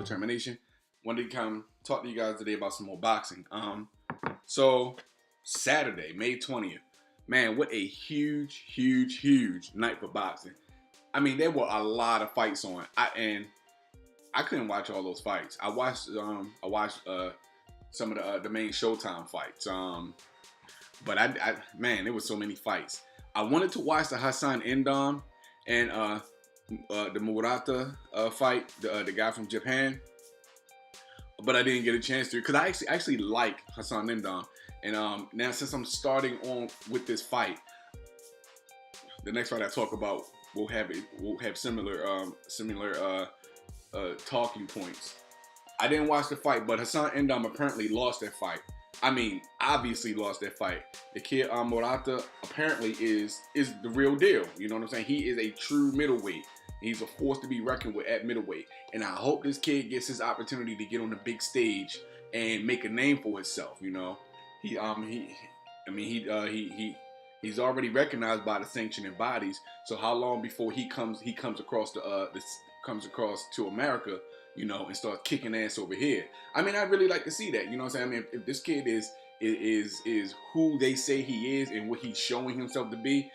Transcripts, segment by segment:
Determination. Wanted to come talk to you guys today about some more boxing. So Saturday, May 20th, man, what a huge night for boxing. I mean, there were a lot of fights on. I couldn't watch all those fights. I watched some of the main Showtime fights. But man, there was so many fights. I wanted to watch the Hassan Endam and the Murata fight, the guy from Japan, but I didn't get a chance to because I actually like Hassan Endam. And now since I'm starting on with this fight, the next fight I talk about will have similar talking points. I didn't watch the fight, but Hassan Endam apparently lost that fight. I mean, obviously lost that fight. The kid Murata apparently is the real deal. You know what I'm saying? He is a true middleweight. He's a force to be reckoned with at middleweight. And I hope this kid gets his opportunity to get on the big stage and make a name for himself. You know, he's already recognized by the sanctioning bodies. So how long before he comes across to America, you know, and starts kicking ass over here? I mean, I'd really like to see that. You know what I'm saying? I mean, if this kid is who they say he is and what he's showing himself to be,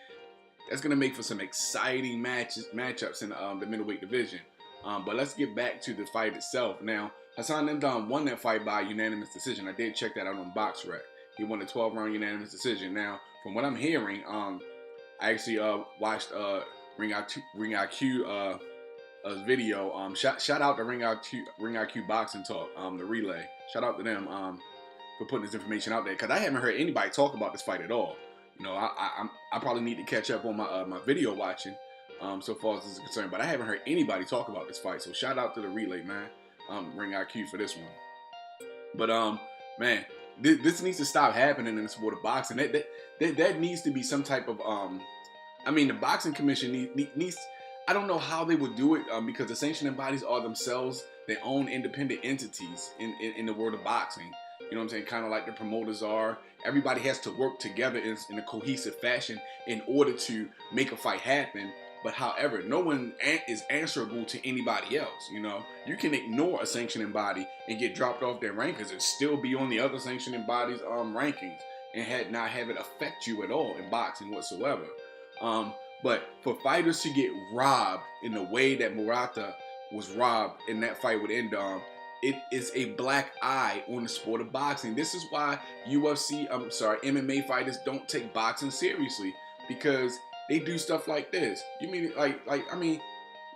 that's gonna make for some exciting matchups in the middleweight division. But let's get back to the fight itself. Now, Hassan Endam won that fight by unanimous decision. I did check that out on BoxRec. He won a 12-round unanimous decision. Now, from what I'm hearing, I actually watched Ring IQ video. Shout out to Ring IQ Boxing Talk, the relay. Shout out to them for putting this information out there, because I haven't heard anybody talk about this fight at all. You know, I probably need to catch up on my video watching so far as this is concerned, but I haven't heard anybody talk about this fight. So shout out to the relay, man, Ring IQ for this one. But man, this needs to stop happening in the sport of boxing. That needs to be some type of I mean, the boxing commission needs. I don't know how they would do it because the sanctioning bodies are themselves their own independent entities in the world of boxing. You know what I'm saying? Kind of like the promoters are. Everybody has to work together in a cohesive fashion in order to make a fight happen. But however, no one is answerable to anybody else. You know, you can ignore a sanctioning body and get dropped off their rankings and still be on the other sanctioning body's rankings and not have it affect you at all in boxing whatsoever. But for fighters to get robbed in the way that Murata was robbed in that fight with Endam, it is a black eye on the sport of boxing. This is why MMA fighters don't take boxing seriously, because they do stuff like this. You mean you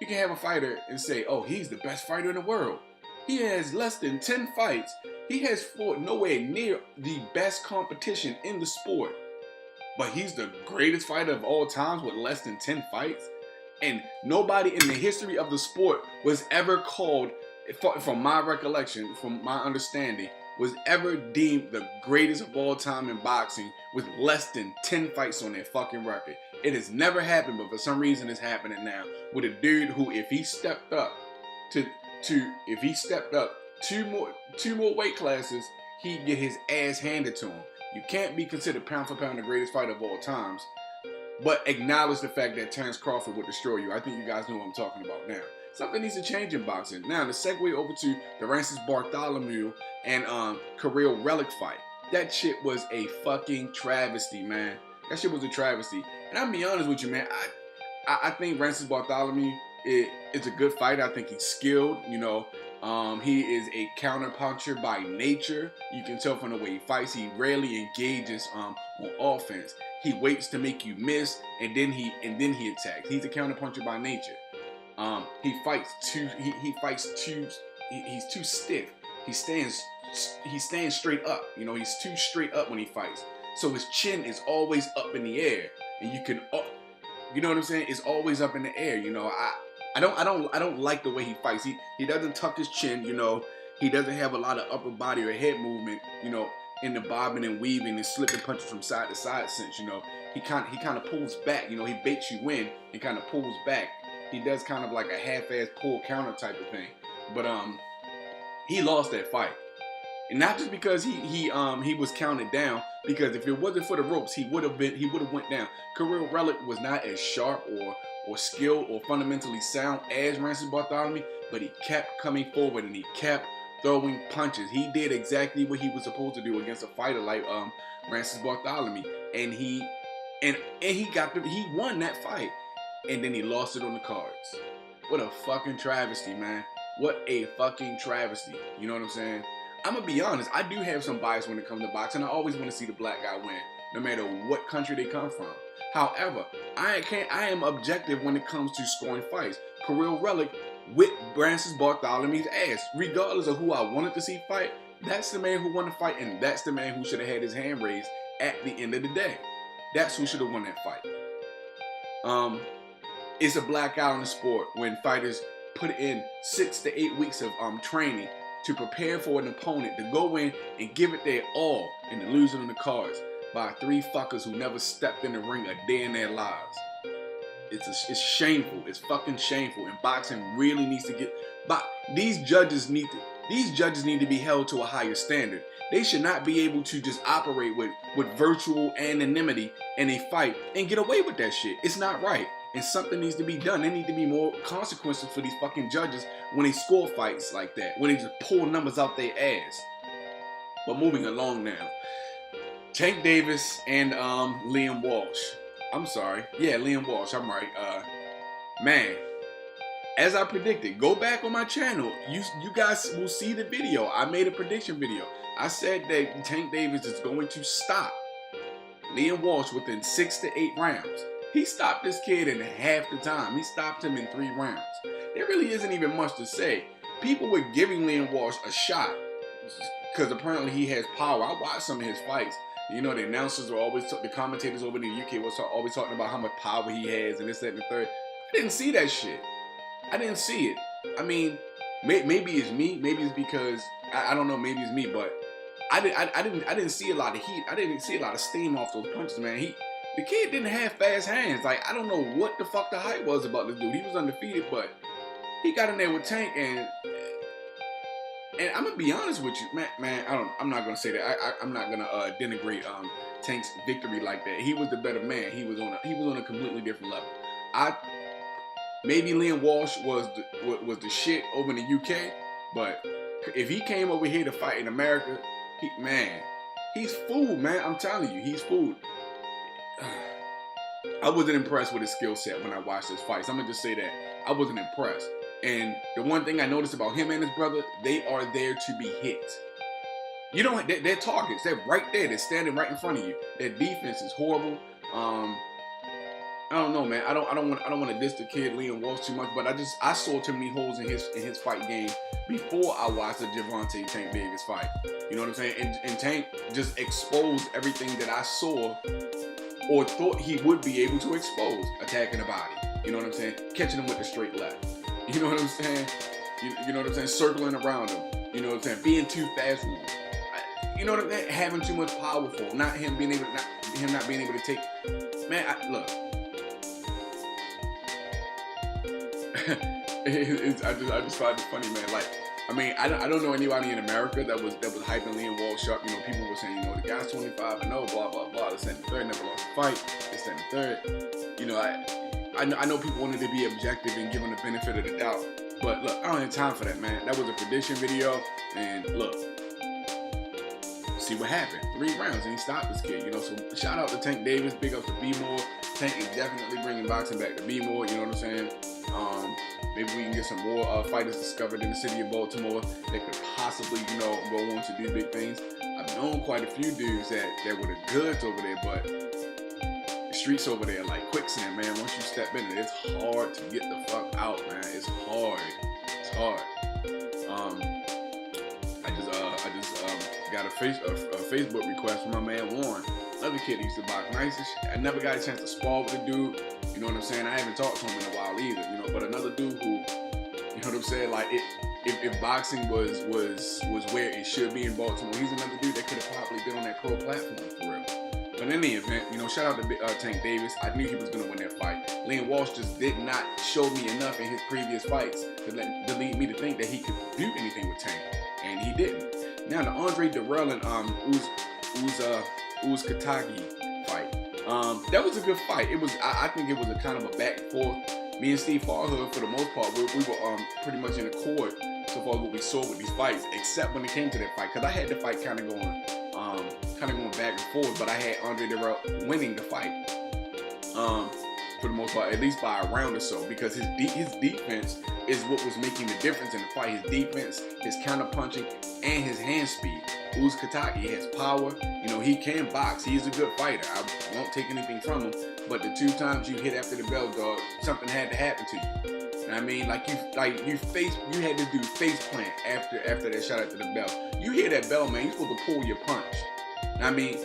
can have a fighter and say, oh, he's the best fighter in the world. He has less than 10 fights. He has fought nowhere near the best competition in the sport. But he's the greatest fighter of all times with less than 10 fights. And nobody in the history of the sport was ever called, from my recollection, from my understanding, was ever deemed the greatest of all time in boxing with less than 10 fights on their fucking record. It has never happened, but for some reason it's happening now with a dude who, if he stepped up two more weight classes, he'd get his ass handed to him. You can't be considered pound for pound the greatest fighter of all times, but acknowledge the fact that Terence Crawford would destroy you. I think you guys know what I'm talking about now. Something needs to change in boxing. Now, to segue over to the Francis Bartholomew and Kirill Relic fight. That shit was a fucking travesty, man. That shit was a travesty. And I'll be honest with you, man. I think Francis Bartholomew is a good fighter. I think he's skilled, you know. He is a counterpuncher by nature. You can tell from the way he fights. He rarely engages on offense. He waits to make you miss, and then he attacks. He's a counterpuncher by nature. He's too stiff. He stands straight up. You know, he's too straight up when he fights. So his chin is always up in the air, and you know what I'm saying? It's always up in the air. You know, I don't like the way he fights. He doesn't tuck his chin, you know. He doesn't have a lot of upper body or head movement, you know, in the bobbing and weaving and slipping punches from side to side sense, you know. He kind of pulls back, you know. He baits you in and kind of pulls back. He does kind of like a half-ass pull counter type of thing. But he lost that fight. And not just because he was counted down, because if it wasn't for the ropes, he would have went down. Kirill Relic was not as sharp or skilled or fundamentally sound as Francis Bartholomew, but he kept coming forward and he kept throwing punches. He did exactly what he was supposed to do against a fighter like Francis Bartholomew, and he won that fight, and then he lost it on the cards. What a fucking travesty, man. What a fucking travesty. You know what I'm saying? I'm gonna be honest, I do have some bias when it comes to boxing. I always want to see the black guy win, no matter what country they come from. However, I am objective when it comes to scoring fights. Kirill Relic whipped Francis Bartholomew's ass. Regardless of who I wanted to see fight, that's the man who won the fight, and that's the man who should have had his hand raised at the end of the day. That's who should have won that fight. It's a black guy in the sport when fighters put in 6 to 8 weeks of training to prepare for an opponent to go in and give it their all and to lose it on the cards by 3 fuckers who never stepped in the ring a day in their lives. It's shameful. It's fucking shameful. And boxing really needs to get. But these judges need to be held to a higher standard. They should not be able to just operate with virtual anonymity in a fight and get away with that shit. It's not right. And something needs to be done. There need to be more consequences for these fucking judges when they score fights like that, when they just pull numbers out their ass. But moving along now. Tank Davis and Liam Walsh. I'm sorry. Yeah, Liam Walsh. I'm right. Man, as I predicted, go back on my channel. You guys will see the video. I made a prediction video. I said that Tank Davis is going to stop Liam Walsh within 6 to 8 rounds. He stopped this kid in half the time. He stopped him in 3 rounds. There really isn't even much to say. People were giving Liam Walsh a shot because apparently he has power. I watched some of his fights. You know, the announcers were always, the commentators over in the UK was always talking about how much power he has and this, that, and the third. I didn't see that shit. I didn't see it. I mean, maybe it's me. Maybe it's because I don't know. Maybe it's me, but I didn't see a lot of heat. I didn't see a lot of steam off those punches, man. The kid didn't have fast hands. Like, I don't know what the fuck the hype was about this dude. He was undefeated, but he got in there with Tank, and I'm gonna be honest with you, man. I'm not gonna say that. I'm not gonna denigrate Tank's victory like that. He was the better man. He was on a completely different level. Maybe Liam Walsh was the shit over in the UK, but if he came over here to fight in America, he's fooled, man. I'm telling you, he's fooled. I wasn't impressed with his skill set when I watched his fights. I'm gonna just say that I wasn't impressed. And the one thing I noticed about him and his brother, they are there to be hit. You don't. They're targets. They're right there. They're standing right in front of you. Their defense is horrible. I don't know, man. I don't want to diss the kid Liam Walsh too much, but I saw too many holes in his fight game before I watched the Gervonta Tank Davis fight. You know what I'm saying? And Tank just exposed everything that I saw or thought he would be able to expose, attacking the body. You know what I'm saying? Catching him with the straight left. You know what I'm saying? You know what I'm saying? Circling around him. You know what I'm saying? Being too fast for him. You know what I'm saying? Having too much power for him. Not being able to take. Man, look. I just find it funny, man. Like, I mean, I don't know anybody in America that was hyping Liam Walsh up. You know, people were saying, you know, the guy's 25-0, blah blah blah. This and the third, never lost a fight. This and the third. You know, I know people wanted to be objective and give him the benefit of the doubt. But look, I don't have time for that, man. That was a prediction video, and look, see what happened. 3 rounds, and he stopped this kid. You know, so shout out to Tank Davis. Big ups to B-More. Tank is definitely bringing boxing back to B-More. You know what I'm saying? Maybe we can get some more fighters discovered in the city of Baltimore that could possibly, you know, go on to do big things. I've known quite a few dudes that were the goods over there, but the streets over there are like quicksand, man. Once you step in it, it's hard to get the fuck out, man. It's hard. It's hard. I just got a Facebook request from my man Warren. Another kid used to box nice as shit. I never got a chance to spar with the dude. You know what I'm saying? I haven't talked to him in a while either. You know, but another dude who, you know what I'm saying? Like, if boxing was where it should be in Baltimore, he's another dude that could have probably been on that pro platform for real. But in any event, you know, shout out to Tank Davis. I knew he was gonna win that fight. Liam Walsh just did not show me enough in his previous fights to lead me to think that he could do anything with Tank, and he didn't. Now the Andre Dirrell and Uz Katagi fight. That was a good fight. It was. I think it was a kind of a back and forth. Me and Steve Farhood, for the most part, we were pretty much in accord so far as what we saw with these fights, except when it came to that fight, because I had the fight kind of going back and forth, but I had Andre Dirrell winning the fight. For the most part, at least by a round or so, because his defense is what was making the difference in the fight. His defense, his counter punching, and his hand speed. Uz Kataki has power. You know, he can box. He's a good fighter. I won't take anything from him. But the 2 times you hit after the bell, dog, something had to happen to you. You know what I mean? You had to do face plant after that shot after the bell. You hear that bell, man, you're supposed to pull your punch. You know what I mean?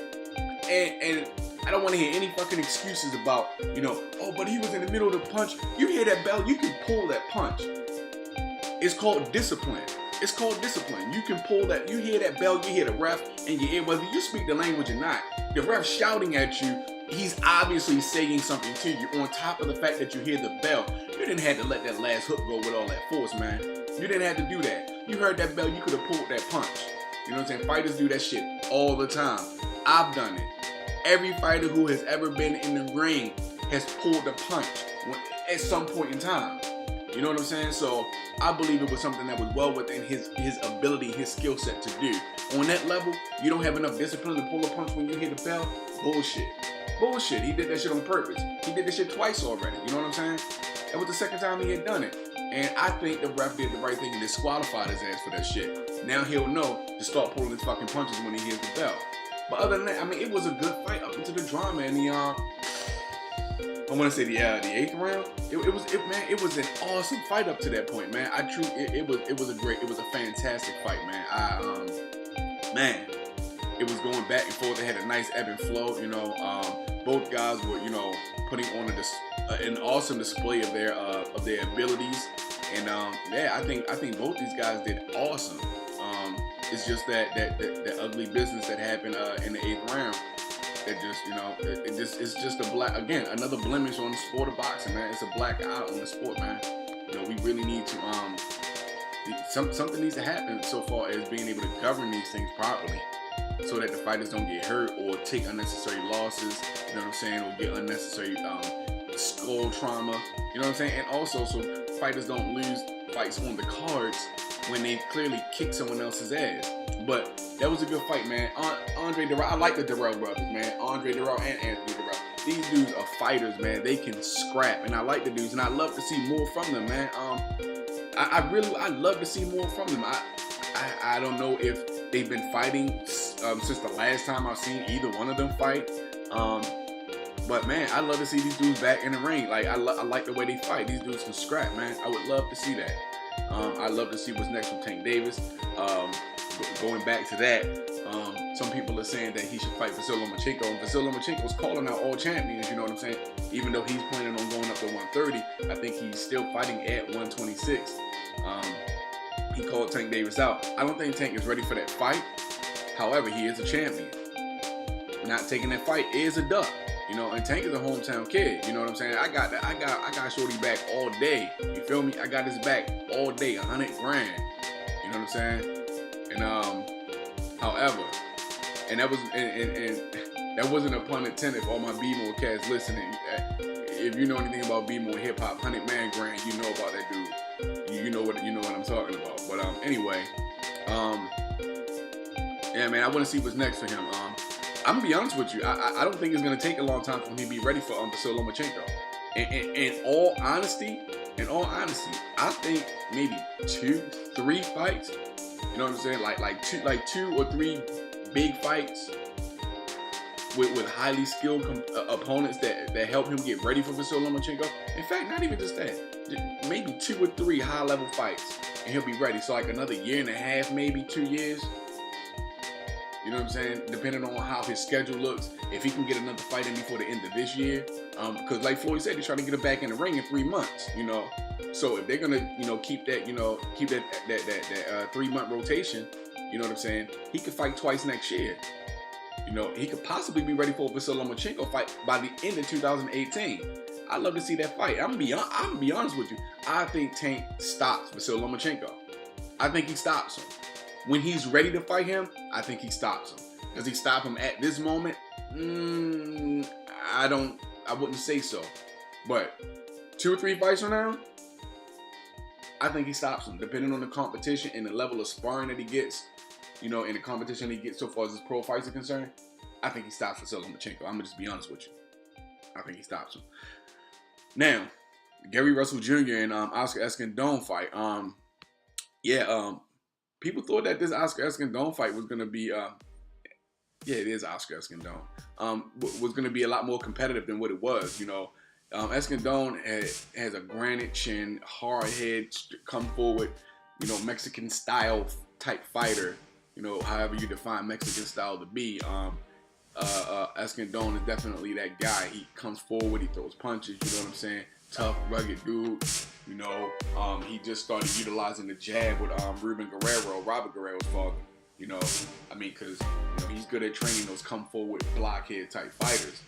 And I don't want to hear any fucking excuses about, you know, oh, but he was in the middle of the punch. You hear that bell, you can pull that punch. It's called discipline. It's called discipline. You can pull that, you hear that bell, you hear the ref, and you hear, whether you speak the language or not, the ref shouting at you, he's obviously saying something to you. On top of the fact that you hear the bell, you didn't have to let that last hook go with all that force, man. You didn't have to do that. You heard that bell, you could have pulled that punch. You know what I'm saying? Fighters do that shit all the time. I've done it. Every fighter who has ever been in the ring has pulled a punch at some point in time. You know what I'm saying? So I believe it was something that was well within his ability, his skill set to do. On that level, you don't have enough discipline to pull a punch when you hit the bell? Bullshit. Bullshit. He did that shit on purpose. He did this shit twice already. You know what I'm saying? That was the second time he had done it. And I think the ref did the right thing and disqualified his ass for that shit. Now he'll know to start pulling his fucking punches when he hears the bell. But other than that, I mean, it was a good fight up into the drama in the I want to say the 8th round. It was an awesome fight up to that point, man. It was a fantastic fight, man. Man, it was going back and forth. They had a nice ebb and flow. You know, both guys were, you know, putting on an awesome display of their abilities. And yeah, I think both these guys did awesome. It's just that ugly business that happened in the 8th round. That just, you know, it's just another blemish on the sport of boxing, man. It's a black eye on the sport, man. You know, we really need to something needs to happen so far as being able to govern these things properly, so that the fighters don't get hurt or take unnecessary losses. You know what I'm saying? Or get unnecessary skull trauma. You know what I'm saying? And also, so fighters don't lose fights on the cards when they clearly kick someone else's ass. But that was a good fight, man. Andre Dirrell, I like the Dirrell brothers, man. Andre Dirrell and Anthony Dirrell. These dudes are fighters, man. They can scrap, and I like the dudes, and I love to see more from them, man. I love to see more from them. I don't know if they've been fighting since the last time I've seen either one of them fight. But man, I love to see these dudes back in the ring. Like I like the way they fight. These dudes can scrap, man. I would love to see that. I'd love to see what's next with Tank Davis. Going back to that, some people are saying that he should fight Vasyl Lomachenko. And Vasyl Lomachenko's calling out all champions, you know what I'm saying? Even though he's planning on going up to 130, I think he's still fighting at 126. He called Tank Davis out. I don't think Tank is ready for that fight. However, he is a champion. Not taking that fight is a duck. You know, and Tank is a hometown kid. You know what I'm saying? I got Shorty back all day. You feel me? I got his back all day, 100 grand. You know what I'm saying? And however, and that wasn't a pun intended for all my B-more cats listening. If you know anything about B-more hip hop, 100 man grand, you know about that dude. You know what I'm talking about. But anyway, yeah, man, I want to see what's next for him. I'm gonna be honest with you. I don't think it's gonna take a long time for him to be ready for Vasyl Lomachenko. In all honesty, I think maybe 2-3 fights. You know what I'm saying? Like two or three big fights with highly skilled opponents that help him get ready for Vasyl Lomachenko. In fact, not even just that. Maybe 2 or 3 high level fights, and he'll be ready. So like another 1.5 years, maybe 2 years. You know what I'm saying? Depending on how his schedule looks, if he can get another fight in before the end of this year, because like Floyd said, he's trying to get him back in the ring in 3 months. You know, so if they're gonna, you know, keep that 3-month rotation, you know what I'm saying? He could fight twice next year. You know, he could possibly be ready for a Vasyl Lomachenko fight by the end of 2018. I'd love to see that fight. I'm gonna be honest with you. I think Tank stops Vasyl Lomachenko. I think he stops him. When he's ready to fight him, I think he stops him. Does he stop him at this moment? I wouldn't say so. But 2 or 3 fights from now, I think he stops him. Depending on the competition and the level of sparring that he gets, and the competition he gets so far as his pro fights are concerned, I think he stops Vasyl Lomachenko. I'm gonna just be honest with you. I think he stops him. Now, Gary Russell Jr. and Oscar Escandón fight. People thought that this Oscar Escandón fight was gonna be it is Oscar Escandón. Was gonna be a lot more competitive than what it was. Escandón has a granite chin, hard head, come forward, Mexican style type fighter. However you define Mexican style to be. Escandón is definitely that guy. He comes forward, he throws punches. You know what I'm saying? Tough, rugged dude. He just started utilizing the jab with Robert Guerrero's father. Because he's good at training those come forward blockhead type fighters.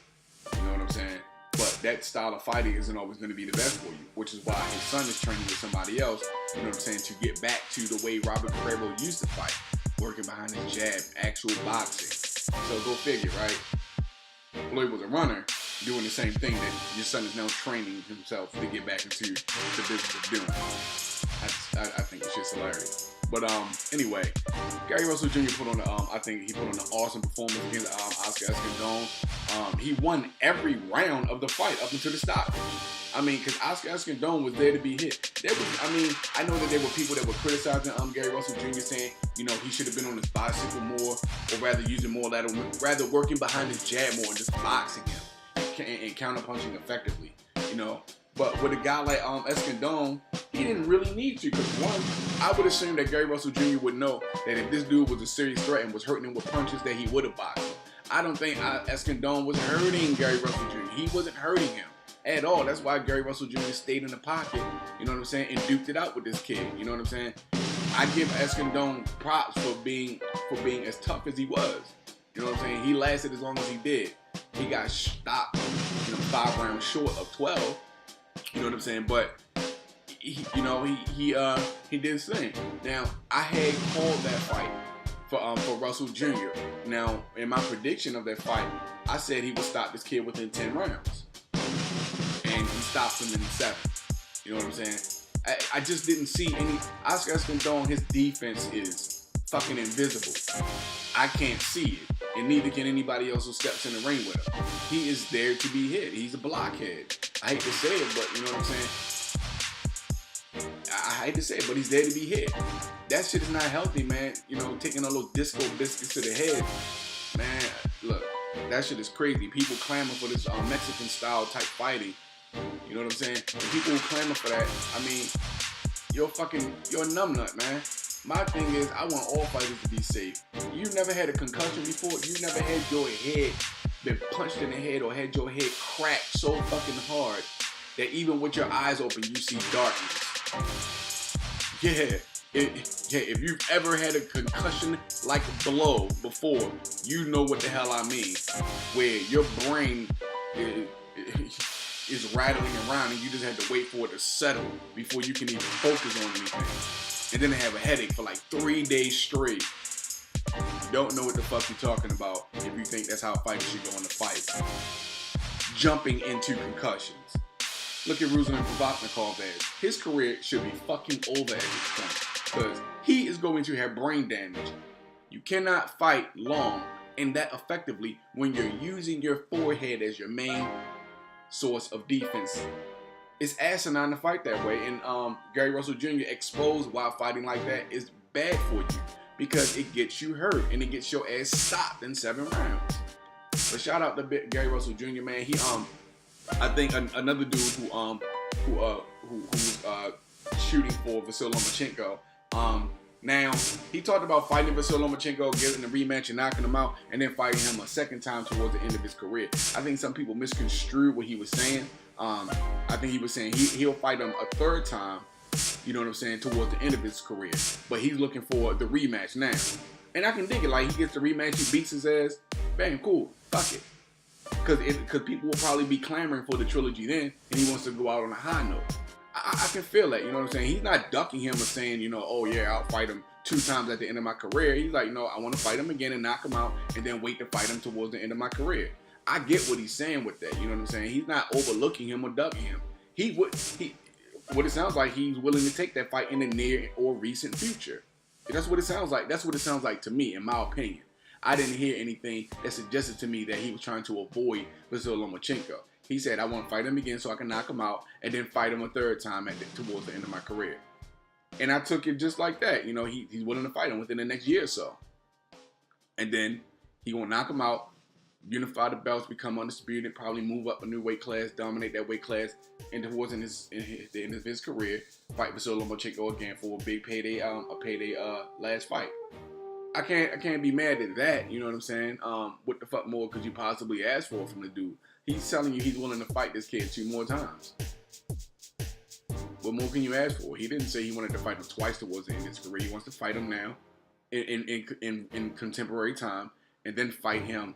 You know what I'm saying? But that style of fighting isn't always going to be the best for you, which is why his son is training with somebody else. You know what I'm saying? To get back to the way Robert Guerrero used to fight, working behind his jab, actual boxing. So go figure, right? Floyd was a runner, doing the same thing that your son is now training himself to get back into the business of doing. I think it's just hilarious. But anyway, Gary Russell Jr. put on an awesome performance against Oscar Escandón. He won every round of the fight up until the stop. Because Oscar Escandón was there to be hit. I know that there were people that were criticizing Gary Russell Jr. saying, he should have been on his bicycle more, or rather using more lateral, rather working behind his jab more and just boxing him and counterpunching effectively. But with a guy like Escandón, he didn't really need to, because one, I would assume that Gary Russell Jr. would know that if this dude was a serious threat and was hurting him with punches, that he would have boxed him. I don't think Escandón was hurting Gary Russell Jr. He wasn't hurting him at all. That's why Gary Russell Jr. stayed in the pocket, you know what I'm saying, and duked it out with this kid, you know what I'm saying? I give Escandón props for being as tough as he was. You know what I'm saying? He lasted as long as he did. He got stopped, 5 rounds short of 12. You know what I'm saying? But he did his thing. Now, I had called that fight for Russell Jr. Now, in my prediction of that fight, I said he would stop this kid within 10 rounds. And he stopped him in 7. You know what I'm saying? I just didn't see any. Oscar Escandón, his defense is fucking invisible. I can't see it. And neither can anybody else who steps in the ring with him. He is there to be hit. He's a blockhead. I hate to say it, but you know what I'm saying? I hate to say it, but he's there to be hit. That shit is not healthy, man. Taking a little disco biscuits to the head. Man, look, that shit is crazy. People clamor for this Mexican style type fighting. You know what I'm saying? And people who clamor for that, you're a numbnut, man. My thing is, I want all fighters to be safe. You never had a concussion before. You never had your head been punched in the head or had your head cracked so fucking hard that even with your eyes open, you see darkness. If you've ever had a concussion like blow before, you know what the hell I mean. Where your brain is rattling around and you just had to wait for it to settle before you can even focus on anything. And then they have a headache for like 3 days straight. You don't know what the fuck you're talking about if you think that's how fighters should go into fights. Jumping into concussions. Look at Ruslan Provodnikov as. His career should be fucking over at this point. Because he is going to have brain damage. You cannot fight long and that effectively when you're using your forehead as your main source of defense. It's asinine to fight that way, and Gary Russell Jr. exposed while fighting like that is bad for you because it gets you hurt and it gets your ass stopped in 7 rounds. But shout out to Gary Russell Jr. Man, he I think another dude who's shooting for Vasyl Lomachenko. Now he talked about fighting Vasyl Lomachenko, getting a rematch and knocking him out, and then fighting him a second time towards the end of his career. I think some people misconstrued what he was saying. I think he was saying he'll fight him a 3rd time, you know what I'm saying, towards the end of his career. But he's looking for the rematch now. And I can dig it. Like, he gets the rematch, he beats his ass. Bang, cool. Fuck it. Because people will probably be clamoring for the trilogy then, and he wants to go out on a high note. I can feel that, you know what I'm saying? He's not ducking him or saying, oh yeah, I'll fight him 2 times at the end of my career. He's like, no, I want to fight him again and knock him out and then wait to fight him towards the end of my career. I get what he's saying with that. You know what I'm saying? He's not overlooking him or ducking him. What it sounds like, he's willing to take that fight in the near or recent future. That's what it sounds like. That's what it sounds like to me, in my opinion. I didn't hear anything that suggested to me that he was trying to avoid Vasyl Lomachenko. He said, I want to fight him again so I can knock him out and then fight him a 3rd time towards the end of my career. And I took it just like that. You know, he's willing to fight him within the next year or so. And then he gonna knock him out, unify the belts, become undisputed, probably move up a new weight class, dominate that weight class, and towards the end of his career, fight Vasyl Lomachenko again for a big payday, last fight. I can't be mad at that. You know what I'm saying? What the fuck more could you possibly ask for from the dude? He's telling you he's willing to fight this kid 2 more times. What more can you ask for? He didn't say he wanted to fight him twice towards the end of his career. He wants to fight him now, in contemporary time, and then fight him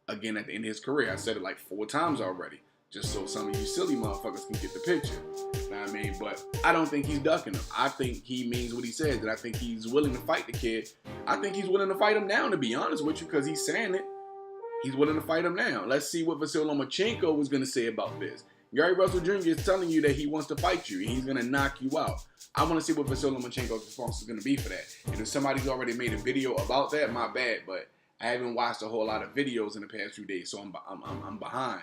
again at the end of his career. I said it like 4 times already, just so some of you silly motherfuckers can get the picture. You know what I mean? But I don't think he's ducking him. I think he means what he says, that I think he's willing to fight the kid. I think he's willing to fight him now, to be honest with you, because he's saying it. He's willing to fight him now. Let's see what Vasyl Lomachenko was going to say about this. Gary Russell Jr. is telling you that he wants to fight you and he's going to knock you out. I want to see what Vasyl Lomachenko's response is going to be for that. And if somebody's already made a video about that, my bad. But I haven't watched a whole lot of videos in the past few days, so I'm behind.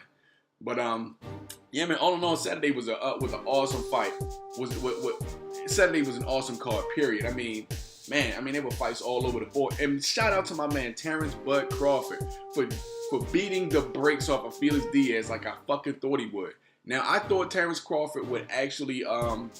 But yeah, man. All in all, Saturday was an awesome fight. Saturday was an awesome card. Period. I mean, there were fights all over the board. And shout out to my man Terrence Bud Crawford for beating the brakes off of Felix Diaz like I fucking thought he would. Now, I thought Terrence Crawford would actually win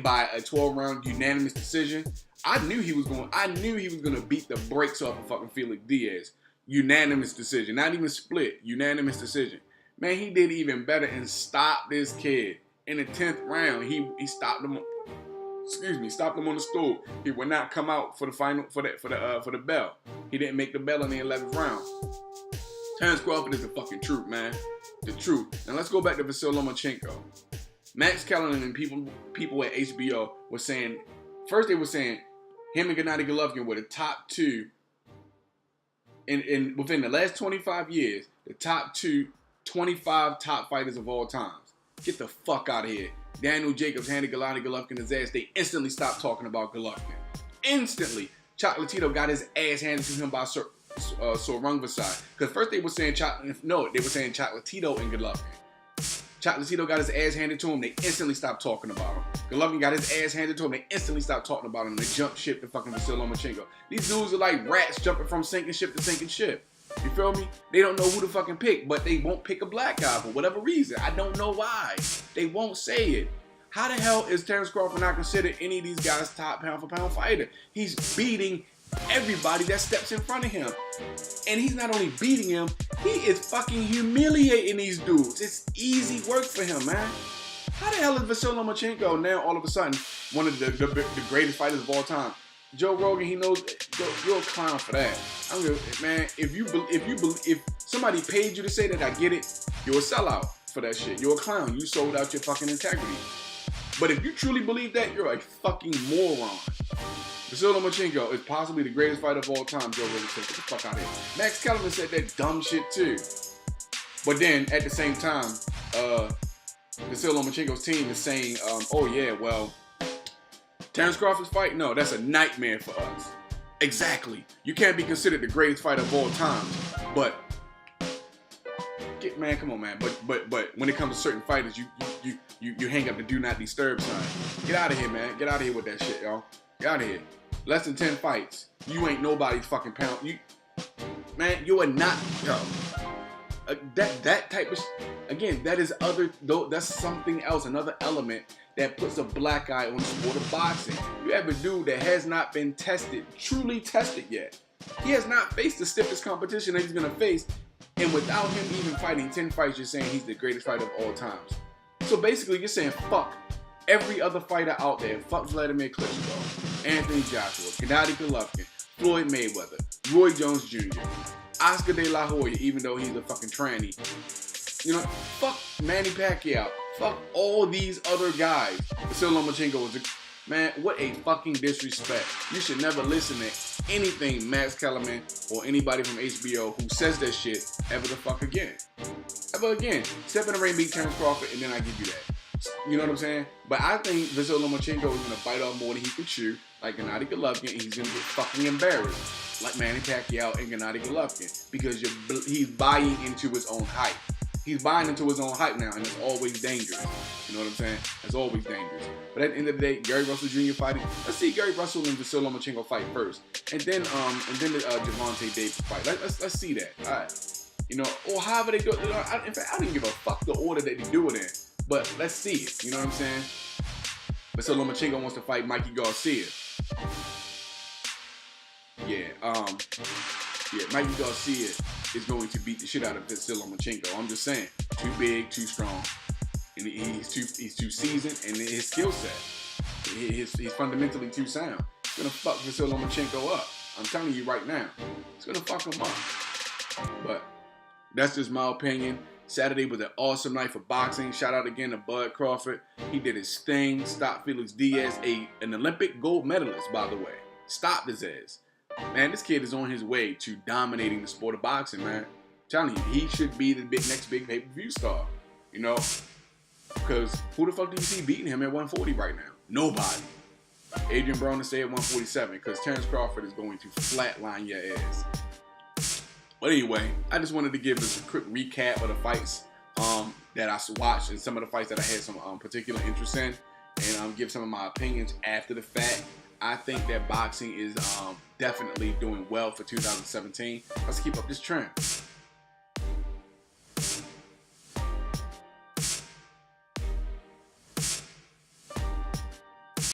by a 12-round unanimous decision. I knew he was going to beat the brakes off of fucking Felix Diaz. Unanimous decision, not even split. Unanimous decision. Man, he did even better and stopped this kid in the 10th round. He stopped him. Stopped him on the stool. He would not come out for the final for the bell. He didn't make the bell in the 11th round. Terrence Crawford is the fucking truth, man. The truth. Now let's go back to Vasyl Lomachenko. Max Kellerman and people at HBO were saying, first they were saying him and Gennady Golovkin were the top 2 in within the last 25 years, the top 25 top fighters of all times. Get the fuck out of here. Daniel Jacobs handed Gennady Golovkin his ass. They instantly stopped talking about Golovkin. Instantly. Chocolatito got his ass handed to him by Sorung Vasai. Because first they were saying Chocolatito and Golovkin. Chocolatito got his ass handed to him. They instantly stopped talking about him. Golovkin got his ass handed to him. They instantly stopped talking about him. They jumped ship to fucking Vasyl Lomachenko. These dudes are like rats jumping from sinking ship to sinking ship. You feel me? They don't know who to fucking pick, but they won't pick a black guy for whatever reason. I don't know why. They won't say it. How the hell is Terrence Crawford not considered any of these guys' top pound-for-pound fighter? He's beating everybody that steps in front of him. And he's not only beating him, he is fucking humiliating these dudes. It's easy work for him, man. How the hell is Vasyl Lomachenko now all of a sudden one of the greatest fighters of all time? Joe Rogan, he knows you're a clown for that. I'm gonna, man. If somebody paid you to say that, I get it. You're a sellout for that shit. You're a clown. You sold out your fucking integrity. But if you truly believe that, you're a fucking moron. Vasyl Lomachenko is possibly the greatest fighter of all time. Joe Rogan said, "Get the fuck out of here." Max Kellerman said that dumb shit too. But then at the same time, Vasyl Lomachenko's team is saying, "Oh yeah, well." Terrence Crawford's fight? No, that's a nightmare for us. Exactly. You can't be considered the greatest fighter of all time. But, man, come on, man. But when it comes to certain fighters, you hang up the do not disturb sign. Get out of here, man. Get out of here with that shit, y'all. Get out of here. Less than 10 fights. You ain't nobody's fucking pound. Man, you are not, yo. That type of, again, that is that's something else, another element that puts a black guy on the sport of boxing. You have a dude that has not been truly tested yet. He has not faced the stiffest competition that he's gonna face, and without him even fighting 10 fights, you're saying he's the greatest fighter of all times. So basically, you're saying fuck every other fighter out there. Fuck Vladimir Klitschko, Anthony Joshua, Gennady Golovkin, Floyd Mayweather, Roy Jones Jr., Oscar De La Hoya, even though he's a fucking tranny. You know, fuck Manny Pacquiao. Fuck all these other guys. Vasyl Lomachenko Man, what a fucking disrespect. You should never listen to anything Max Kellerman or anybody from HBO who says that shit ever the fuck again. Ever again. Step in the ring, beat Terrence Crawford, and then I give you that. You know what I'm saying? But I think Vasily Lomachenko is going to bite off more than he can chew, like Gennady Golovkin, and he's going to get fucking embarrassed, like Manny Pacquiao and Gennady Golovkin, because he's buying into his own hype. He's buying into his own hype now, and it's always dangerous. You know what I'm saying? It's always dangerous. But at the end of the day, Gary Russell Jr. fighting. Let's see Gary Russell and Vasily Lomachenko fight first, and then the Gervonta Davis fight. Let's see that. All right. You know, or however they go. In fact, I don't give a fuck the order that they do it in. But let's see it. You know what I'm saying? Vasily Lomachenko wants to fight Mikey Garcia. Mikey Garcia is going to beat the shit out of Vasily Lomachenko. I'm just saying, too big, too strong, and he's too seasoned, and his skill set, he's fundamentally too sound. It's gonna fuck Vasily Lomachenko up. I'm telling you right now, it's gonna fuck him up. But that's just my opinion. Saturday was an awesome night for boxing. Shout out again to Bud Crawford. He did his thing. Stopped Felix Diaz, an Olympic gold medalist, by the way. Stopped his ass. Man, this kid is on his way to dominating the sport of boxing, man. I'm telling you, he should be the next big pay-per-view star. You know? Because who the fuck do you see beating him at 140 right now? Nobody. Adrian Broner stay at 147 because Terrence Crawford is going to flatline your ass. But anyway, I just wanted to give us a quick recap of the fights that I watched and some of the fights that I had some particular interest in, and give some of my opinions after the fact. I think that boxing is definitely doing well for 2017. Let's keep up this trend.